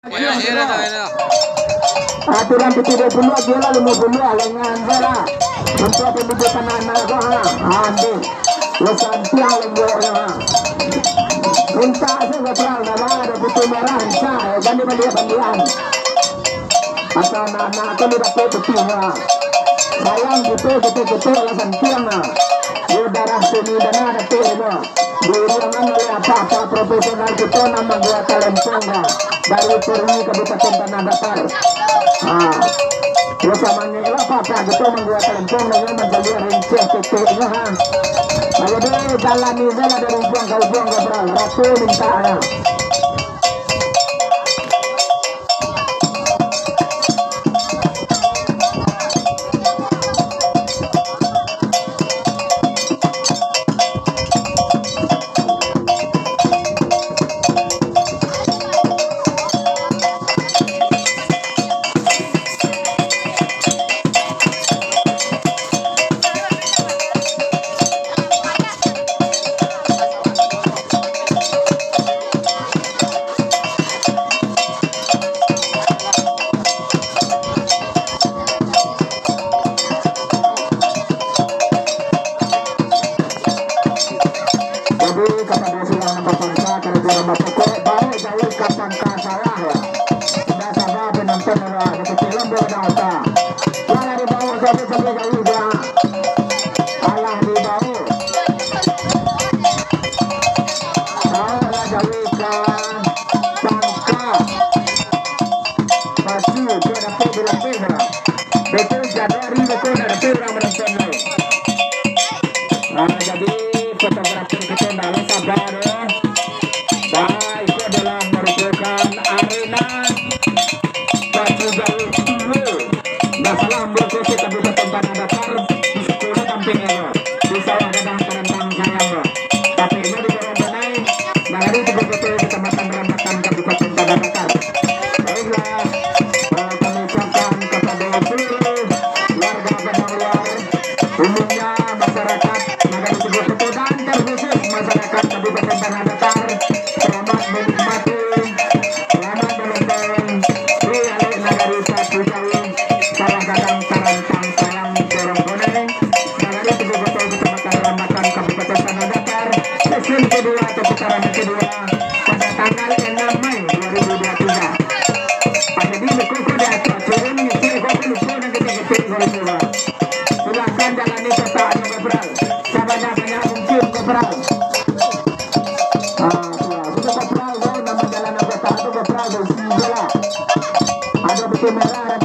Aturan di 30 dia 50 lengan zara untuk pendidikan anak ko ha ande lo santiang lenggo ha unta sa gapral na ada butuh merah sa gani balik bandian atau anak ko ni dapat petinga sayang gitu la santiang na yo darah seni dana na pero diulangan oleh apa profesional kita nama gua Talempong dari Purni Kabupaten Tanah Datar. Terus samanya apa gitu membuat Talempong dengan menjadi rincian titiknya ha. Ayo deh jalan ini ada rumpuang kau buang gabral ratu minta ya. Jadi fotografer kita dalam sabar ya. Baik itu adalah merupakan arena batu jalur dulu. Masalah berkose Kabupaten Tanah Datar di sekolah kampingnya di sawah gadang terentang sayang. Tapi ini di Borobonai dari tiga betul Kecamatan Rambatan Kabupaten Tanah Datar. Baiklah, kami ucapkan kepada seluruh warga Padang Luar, umumnya masyarakat masyarakat Kabupaten Tanah Datar, selamat menikmati, selamat menonton Riale Nagari Satu Jawi, Sawah Gadang Tarantang Sayang Borobonai, Nagari Tiga Betul Kecamatan Rambatan Kabupaten Tanah Datar, sesi kedua atau putaran kedua pada tanggal 6 Mei 2023. Pada di Mekoko di atas turun nyisir kopi lupa dan ketik-ketik golongan. Silakan jalani serta anu gabral, sebanyak-banyak mungkin gabral. Ada betul merah dan